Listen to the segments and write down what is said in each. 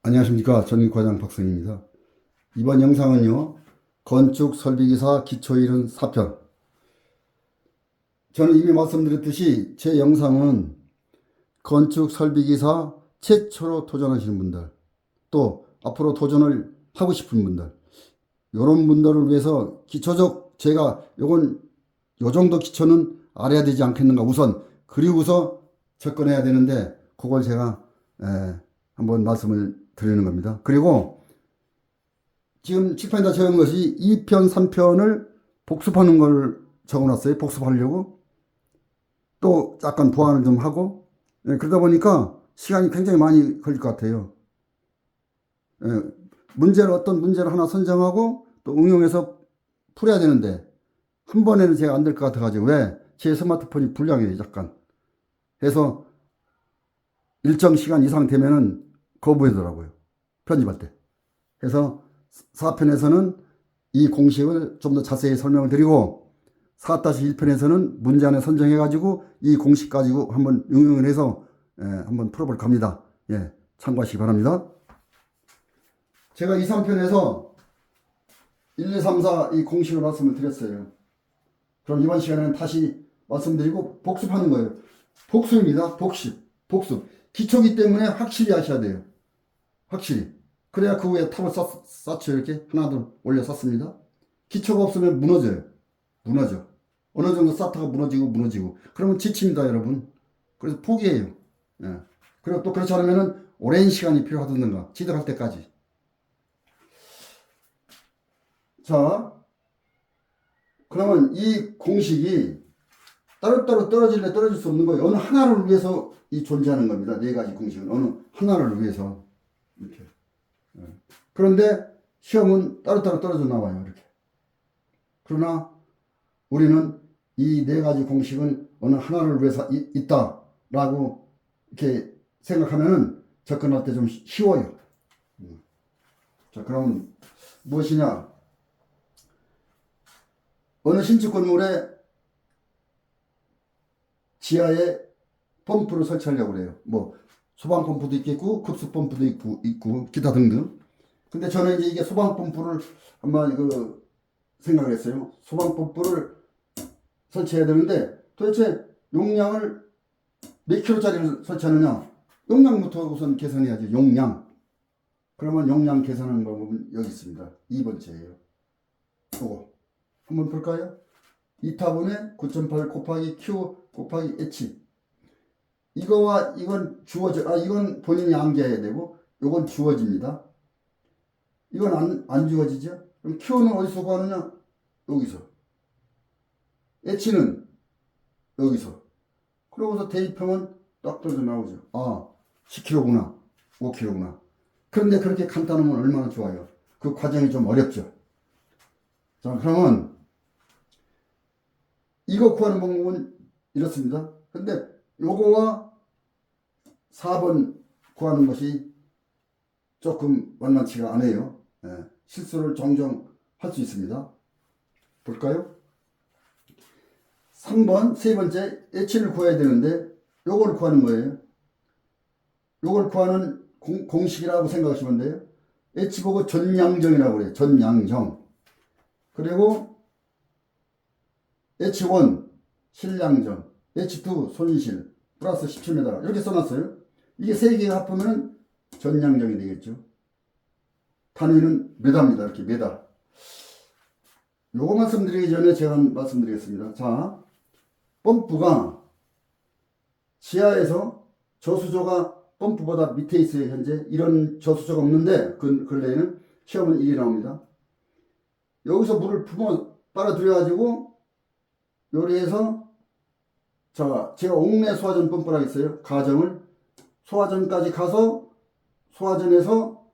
안녕하십니까. 전기과장 박성입니다. 이번 영상은요, 건축 설비기사 기초이론 4편. 저는 이미 말씀드렸듯이 제 영상은 건축 설비기사 최초로 도전하시는 분들, 또 앞으로 도전을 하고 싶은 분들, 이런 분들을 위해서 기초적 제가 요 정도 기초는 알아야 되지 않겠는가 우선, 그리고서 접근해야 되는데 그걸 제가 한번 말씀을 드리는 겁니다. 그리고 지금 칠판에다 적은 것이 2편, 3편을 복습하는 걸 적어놨어요. 복습하려고. 또 약간 보완을 좀 하고. 그러다 보니까 시간이 굉장히 많이 걸릴 것 같아요. 어떤 문제를 하나 선정하고 또 응용해서 풀어야 되는데 한 번에는 제가 안 될 것 같아가지고 왜? 제 스마트폰이 불량해요, 잠깐. 해서 일정 시간 이상 되면은 거부하더라고요. 편집할 때. 그래서 4편에서는 이 공식을 좀 더 자세히 설명을 드리고 4-1편에서는 문제 안에 선정해가지고 이 공식 가지고 한번 응용을 해서 한번 풀어볼 겁니다. 예, 참고하시기 바랍니다. 제가 2, 3편에서 1, 2, 3, 4 이 공식을 말씀을 드렸어요. 그럼 이번 시간에는 다시 말씀드리고 복습하는 거예요. 복습입니다. 복습. 기초기 때문에 확실히 하셔야 돼요. 확실히. 그래야 그 위에 탑을 쌓죠. 이렇게 하나 둘 올려 쌓습니다. 기초가 없으면 무너져. 어느 정도 쌓다가 무너지고 그러면 지칩니다, 여러분. 그래서 포기해요. 예. 그리고 또 그렇지 않으면 오랜 시간이 필요하던가 지도할 때까지. 자, 그러면 이 공식이 따로따로 떨어질 수 없는 거예요. 어느 하나를 위해서 이 존재하는 겁니다. 네 가지 공식은 어느 하나를 위해서 이렇게. 그런데 시험은 따로따로 떨어져 나와요. 이렇게. 그러나 우리는 이 네 가지 공식은 어느 하나를 위해서 있다라고 이렇게 생각하면은 접근할 때 좀 쉬워요. 자, 그럼 무엇이냐? 어느 신축 건물에 지하에 펌프를 설치하려고 그래요. 뭐 소방 펌프도 있겠고 급수 펌프도 있고 기타 등등. 근데 저는 이제 이게 소방 펌프를 한번 생각을 했어요. 소방 펌프를 설치해야 되는데 도대체 용량을 몇 킬로짜리를 설치하느냐? 용량부터 우선 계산해야죠. 용량. 그러면 용량 계산하는 방법은 여기 있습니다. 2번째예요. 요거 한번 볼까요? 2타분의 9.8 곱하기 Q 곱하기 H. 이거와 이건 이건 본인이 암기해야 되고 요건 주어집니다. 이건 안 주어지죠? 그럼 Q는 어디서 구하느냐? 여기서. H는 여기서. 그러고서 대입하면 딱 떨어져 나오죠. 아, 10kg구나. 5kg구나. 그런데 그렇게 간단하면 얼마나 좋아요. 그 과정이 좀 어렵죠. 자, 그러면 이거 구하는 방법은 이렇습니다. 근데 요거와 4번 구하는 것이 조금 만만치가 않아요. 실수를 종종 할 수 있습니다. 볼까요? 3번, 세 번째, H를 구해야 되는데, 요걸 구하는 거예요. 요걸 구하는 공식이라고 생각하시면 돼요. H 보고 전량정이라고 그래요. 전량정. 그리고 H1, 실량정. H2, 손실. 플러스 17m. 이렇게 써놨어요. 이게 세 개가 합하면 전량정이 되겠죠. 단위는 메다입니다. 이렇게 메다. 요거 말씀드리기 전에 제가 말씀드리겠습니다. 자, 펌프가 지하에서 저수조가 펌프보다 밑에 있어요. 현재 이런 저수조가 없는데 그 근래에는 시험은 1이 나옵니다. 여기서 물을 빨아들여 가지고 요리해서 자, 제가 옥내 소화전 펌프라 했어요. 가정을 소화전까지 가서 소화전에서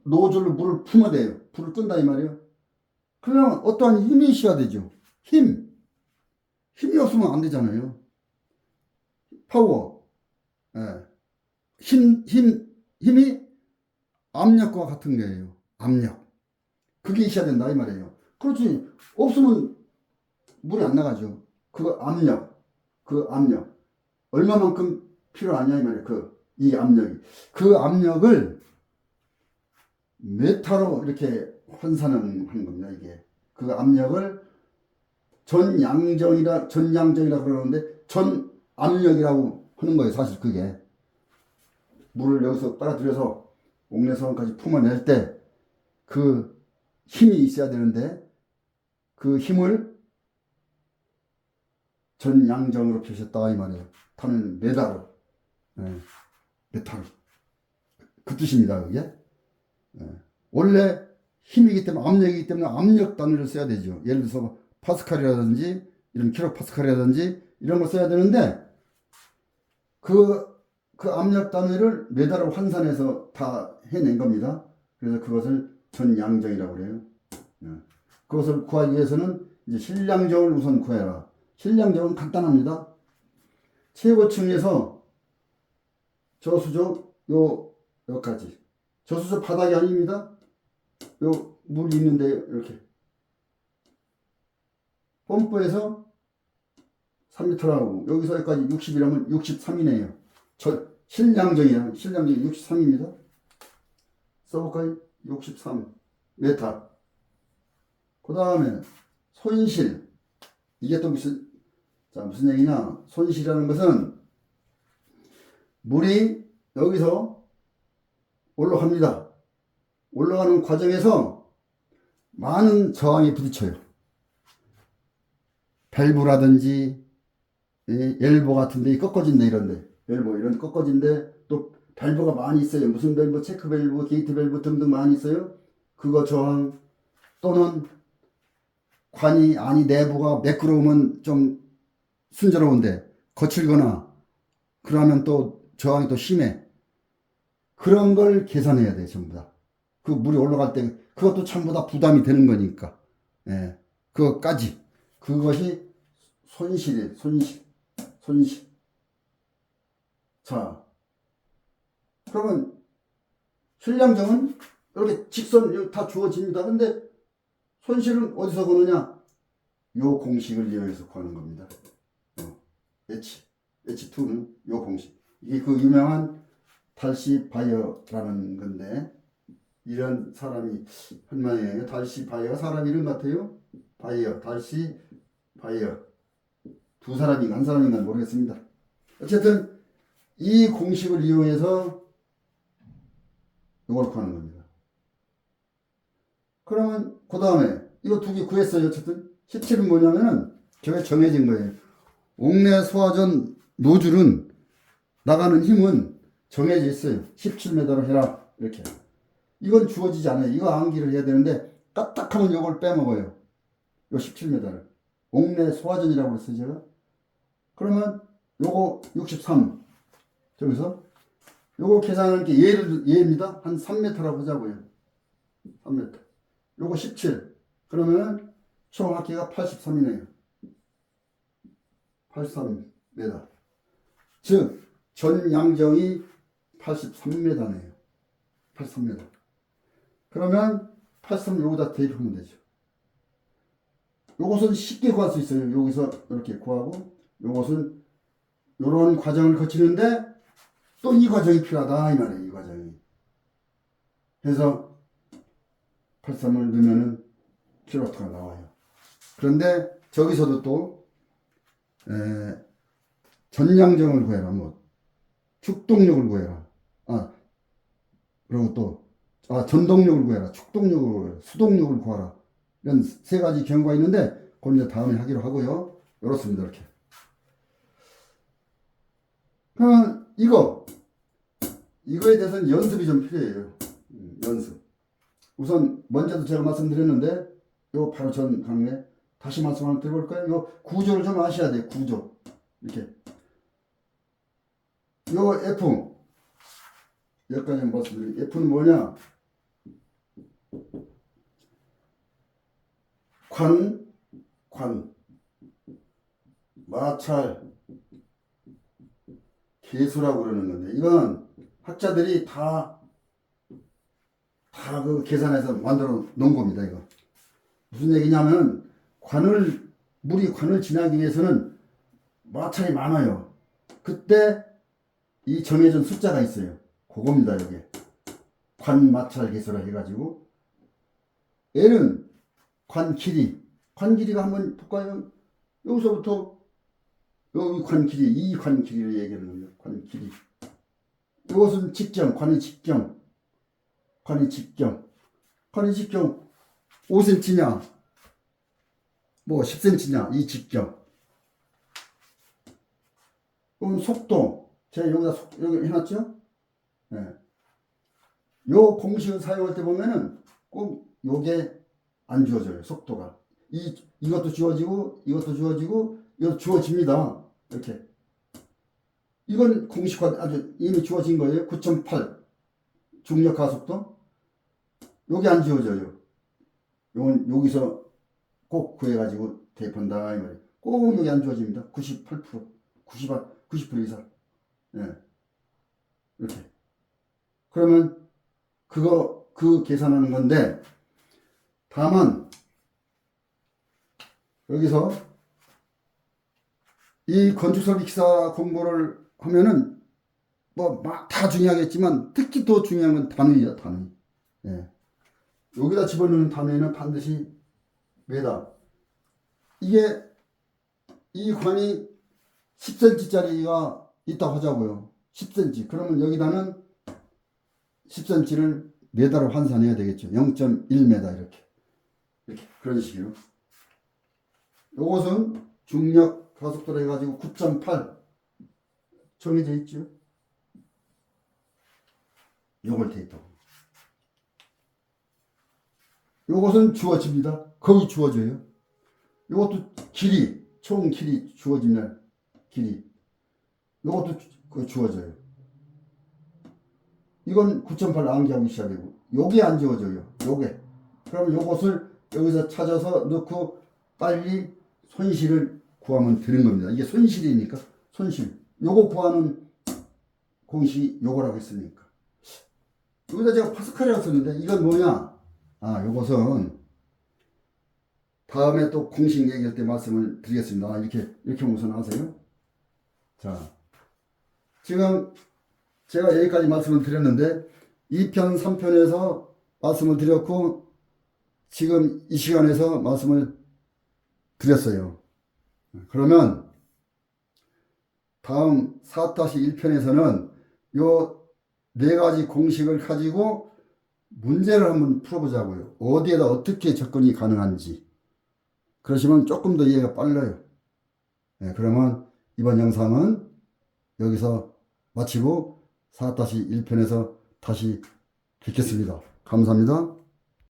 노즐로 물을 품어대요. 불을 끈다 이 말이에요. 그러면 어떠한 힘이 있어야 되죠. 힘이 없으면 안 되잖아요. 파워. 예. 힘이 압력과 같은 거예요. 압력. 그게 있어야 된다 이 말이에요. 그렇지. 없으면 물이 안 나가죠. 그 압력. 얼마만큼 필요하냐 이 말이에요. 이 압력이. 그 압력을 메타로 이렇게 환산하는 겁니다. 이게 그 압력을 전양정이라 그러는데 전압력이라고 하는 거예요. 사실 그게 물을 여기서 빨아들여서 옥내소원까지 품어낼 때 그 힘이 있어야 되는데 그 힘을 전양정으로 표시했다 이 말이에요. 타는 메다로, 메타로 그 뜻입니다. 그게 원래 힘이기 때문에 압력이기 때문에 압력 단위를 써야 되죠. 예를 들어서 파스칼이라든지 이런 킬로파스칼이라든지 이런 거 써야 되는데 그 압력 단위를 메다로 환산해서 다 해낸 겁니다. 그래서 그것을 전양정이라고 그래요. 그것을 구하기 위해서는 이제 실량정을 우선 구해라. 실량정은 간단합니다. 최고층에서 저수조 여기까지. 저수조 바닥이 아닙니다. 요 물 있는데 이렇게 펌프에서 3m라고 여기서 여기까지 60이라면 63이네요. 실량정이야. 실량정이 63입니다. 써볼까요? 63 메타. 그 다음에 손실. 이게 또 무슨 얘기냐? 손실이라는 것은 물이 여기서 올라갑니다. 올라가는 과정에서 많은 저항이 부딪혀요. 밸브라든지 엘보 같은데 꺾어진데 이런데 엘보 이런 꺾어진데 또 밸브가 많이 있어요. 무슨 밸브, 체크 밸브, 게이트 밸브 등등 많이 있어요. 그거 저항 또는 관이 안이 내부가 매끄러우면 좀 순조로운데 거칠거나 그러면 또 저항이 또 심해. 그런 걸 계산해야 돼 전부 다. 그 물이 올라갈 때 그것도 전부 다 부담이 되는 거니까. 그것까지 그것이 손실이에요. 손실. 자, 그러면 실량정은 이렇게 직선 다 주어집니다. 근데 손실은 어디서 구느냐? 요 공식을 이용해서 구하는 겁니다. H2는 요 공식. 이게 그 유명한 달시 바이어라는 건데 이런 사람이 한 명이에요. 달시 바이어 사람 이름 같아요. 바이어, 달시 바이어. 두 사람인가 한 사람인가 모르겠습니다. 어쨌든 이 공식을 이용해서 이걸 구하는 겁니다. 그러면 그 다음에 이거 두 개 구했어요. 어쨌든 17은 뭐냐면은 저게 정해진 거예요. 옥내 소화전 노즐은 나가는 힘은 정해져 있어요. 17m로 해라 이렇게. 이건 주어지지 않아요. 이거 암기를 해야 되는데 까딱하면 이걸 빼먹어요. 요 17m를 옥내 소화전이라고 했어요 제가. 그러면 요거 63 저기서 요거 계산하는 게 얘입니다. 한 3m라고 하자고요. 3m. 요거 17. 그러면 총 합계가 83이네요. 83m. 즉 전양정이 83m네요. 83m. 그러면 83 여기다 대입하면 되죠. 요것은 쉽게 구할 수 있어요. 여기서 이렇게 구하고 요것은 요런 과정을 거치는데 또 이 과정이 필요하다 이 말이에요. 이 과정이. 그래서 83을 넣으면은 킬로와트가 나와요. 그런데 저기서도 또 전량정을 구해라. 뭐 축동력을 구해라. 그리고 또 전동력을 구해라. 축동력을 구해라. 수동력을 구하라. 이런 세 가지 경우가 있는데 그건 이제 다음에 하기로 하고요. 이렇습니다. 이렇게. 그러면 이거에 대해서는 연습이 좀 필요해요. 연습. 우선 먼저도 제가 말씀드렸는데 요 바로 전 강의 다시 말씀 한번 드려볼까요? 요 구조를 좀 아셔야 돼요. 구조. 이렇게. 요 F 여기까지 말씀드릴게요. F는 뭐냐? 관, 마찰, 계수라고 그러는 건데, 이건 학자들이 다 그 계산해서 만들어 놓은 겁니다, 이거. 무슨 얘기냐면, 물이 관을 지나기 위해서는 마찰이 많아요. 그때 이 정해진 숫자가 있어요. 그겁니다, 여기. 관 마찰 계수라 해가지고 L은 관 길이. 관 길이가 한번 볼까요? 여기서부터 여기 관 길이, 이 관 길이를 얘기하는 겁니다. 관 길이. 이것은 직경, 관의 직경. 관의 직경. 관의 직경 5cm냐, 뭐 10cm냐, 이 직경. 그럼 속도, 제가 여기 해놨죠? 예. 요 공식을 사용할 때 보면은 꼭 요게 안 주어져요. 속도가. 이것도 주어지고, 이것도 주어지고, 이것도 주어집니다. 이렇게. 이건 공식화 아주 이미 주어진 거예요. 9.8 중력 가속도. 요게 안 주어져요. 요건 여기서 꼭 구해가지고 대입한다 이 말이에요. 꼭 여기 안 주어집니다. 98%, 90% 이상. 예. 이렇게. 그러면 그 계산하는 건데, 다만 여기서 이 건축설비 기사 공부를 하면은 뭐 막 다 중요하겠지만 특히 더 중요한 건 단위야, 단위. 예. 여기다 집어넣는 단위는 반드시 메다. 이게 이 관이 10cm짜리가 있다고 하자고요. 10cm. 그러면 여기다는 10cm를 메다로 환산해야 되겠죠. 0.1m 이렇게. 그런 식으로. 요것은 중력 가속도로 해가지고 9.8 정해져 있죠. 요걸 대입하고. 요것은 주어집니다. 거기 주어져요. 요것도 길이, 총 길이 주어지면 길이. 요것도 주어져요. 이건 9.8 암기하고 있어야 되고, 요게 안 주어져요. 요게. 그럼 요것을 여기서 찾아서 넣고 빨리 손실을 구하면 되는 겁니다. 이게 손실이니까, 손실. 요거 구하는 공식이 요거라고 했으니까. 여기다 제가 파스칼이라고 썼는데, 이건 뭐냐? 아, 요것은 다음에 또 공식 얘기할 때 말씀을 드리겠습니다. 이렇게 우선 하세요. 자, 지금 제가 여기까지 말씀을 드렸는데 2편, 3편에서 말씀을 드렸고 지금 이 시간에서 말씀을 드렸어요. 그러면 다음 4-1편에서는 요 네 가지 공식을 가지고 문제를 한번 풀어보자고요. 어디에다 어떻게 접근이 가능한지. 그러시면 조금 더 이해가 빨라요. 네, 그러면 이번 영상은 여기서 마치고 4-1편에서 다시 뵙겠습니다. 감사합니다.